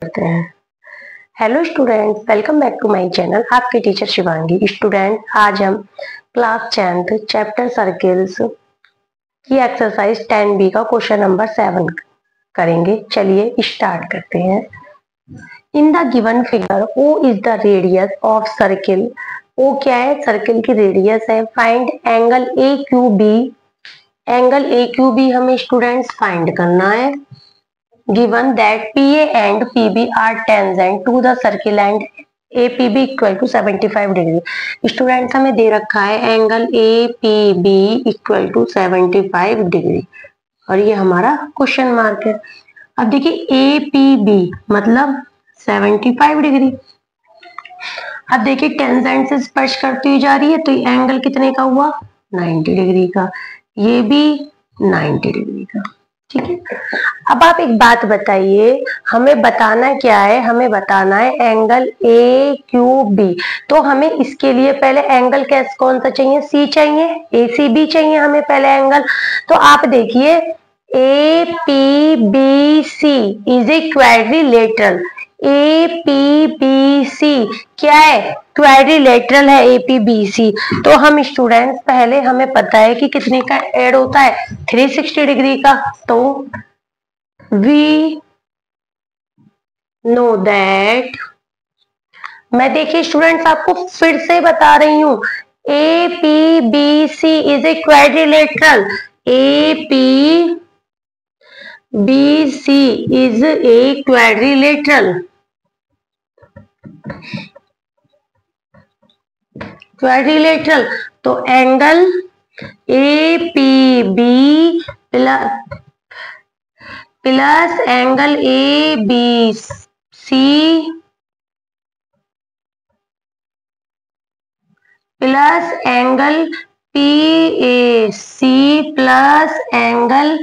करते हैं। Hello student, welcome back to my channel. आपके टीचर शिवांगी। स्टूडेंट, आज हम क्लास 10th चैप्टर सर्किल्स की एक्सरसाइज 10B का क्वेश्चन नंबर 7 करेंगे। चलिए स्टार्ट करते हैं। In the given figure O is the radius of circle. O क्या है? सर्किल की रेडियस है। Find angle AQB। Angle AQB हमें स्टूडेंट्स फाइंड करना है। Given that PA and PB are tangent to the circle and APB equal to 75 डिग्री। Students हमें दे रखा है angle APB equal to 75 degree और ये हमारा क्वेश्चन मार्क है। अब देखिए APB मतलब 75 डिग्री। अब देखिए टेंजेंट से स्पर्श करती हुई जा रही है तो ये एंगल कितने का हुआ? 90 डिग्री का। ये भी 90 डिग्री का। ठीक है। अब आप एक बात बताइए, हमें बताना क्या है? हमें बताना है एंगल AQB। तो हमें इसके लिए पहले एंगल कौन सा चाहिए? C चाहिए, ACB चाहिए हमें पहले एंगल। तो आप देखिए APBC is a quadrilateral. APBC क्या है? क्वाड्रिलेटरल है APBC। तो हम स्टूडेंट्स पहले हमें पता है कि कितने का ऐड होता है? 360 डिग्री का। तो वी नो दैट, मैं देखिए स्टूडेंट्स आपको फिर से बता रही हूं, APBC is a quadrilateral. APBC is a quadrilateral. Quadrilateral तो angle APB plus angle ABC plus angle PAC plus angle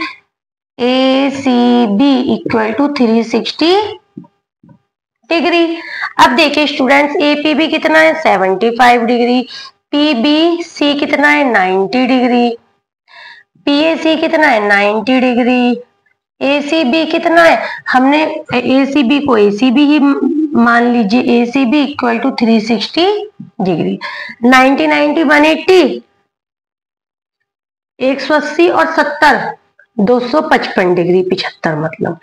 ACB equal to 360 degree. अब देखिए स्टूडेंट्स APB कितना है? 75 डिग्री। PBC कितना है? 90 डिग्री। PAC कितना है? 90 डिग्री। ACB कितना है? हमने ACB को ACB ही मान लीजिए। ACB equal to 360 degree. 90 90 180, 180 और 70 255 डिग्री, 75 मतलब,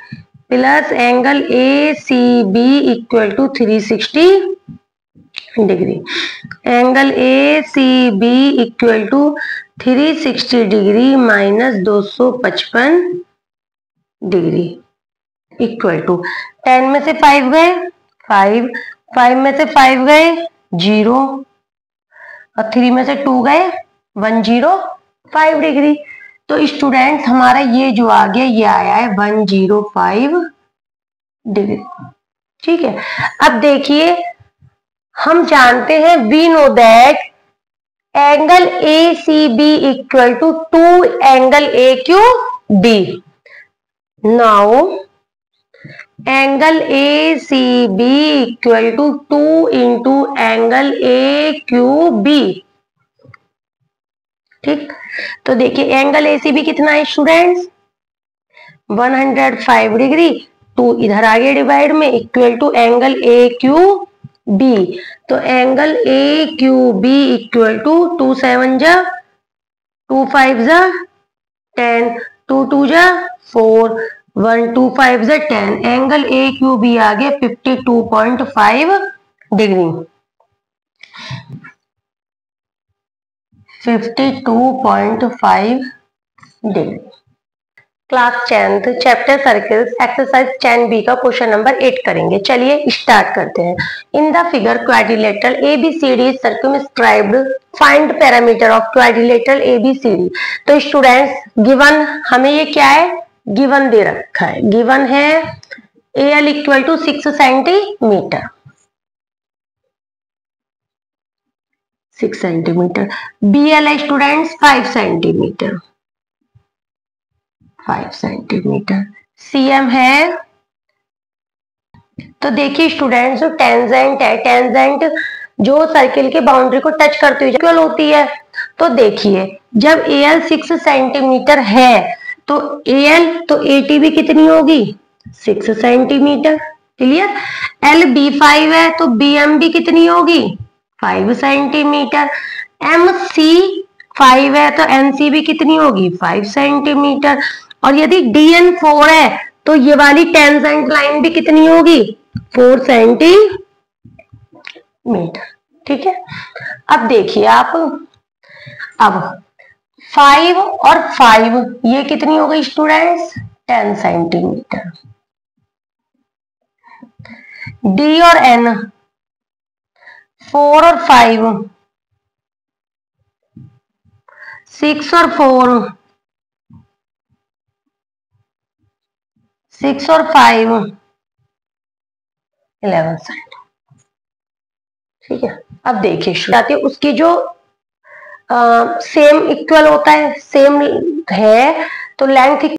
plus angle ACB equal to 360 degree. Angle ACB equal to 360 degree minus 255 degree equal to 10 में से 5 गए 5, 5 में से 5 गए 0 और 3 में से 2 गए 105 डिग्री। तो स्टूडेंट्स हमारा ये जो आ गया ये आया है 105 डिग्री। ठीक है। अब देखिए हम जानते हैं we know that angle ACB equal to 2 angle AQB। Now angle ACB equal to 2 into angle AQB। ठीक, तो देखिए एंगल ACB कितना है स्टूडेंट्स? 105 डिग्री। 2 इधर आगे डिवाइड में इक्वल टू एंगल AQB। तो एंगल AQB इक्वल टू 2 7 जा 2 5 जा 10, 2 2 जा 4, 1 2 5 जा 10। एंगल AQB आ गया 52.5 degree. 52.5 degree. Class 10th chapter circles exercise 10B का क्वेश्चन नंबर 8 करेंगे। चलिए स्टार्ट करते हैं। In the figure quadrilateral ABCD is circumscribed. Find parameter of quadrilateral ABCD। तो स्टूडेंट्स गिवन हमें ये क्या है? गिवन दे रखा है। गिवन है AL equal to 6 centimetre, 6 centimetre. BL है स्टूडेंट्स 5 सेंटीमीटर, 5 सेंटीमीटर। CM है, तो देखिए स्टूडेंट्स जो टेंजेंट है, टेंजेंट जो सर्किल के बाउंड्री को टच करती हुई इक्वल होती है। तो देखिए जब AL 6 सेंटीमीटर है तो AL तो AT भी कितनी होगी? 6 सेंटीमीटर। क्लियर। एल बी 5 है तो बी एम भी कितनी होगी 5 सेंटीमीटर। एम सी 5 है तो एन सी भी कितनी होगी 5 सेंटीमीटर। और यदि डी एन 4 है तो ये वाली टेंजेंट लाइन भी कितनी होगी 4 सेंटीमीटर। ठीक है। अब देखिए आप, अब 5 और 5 ये कितनी हो गई स्टूडेंट्स 10 सेंटीमीटर। डी और एन 4 और 5 6 और 4 6 और 5 11 सेंटीमीटर। ठीक है। अब देखिए उसकी जो सेम इक्वल होता है, सेम है तो लेंथ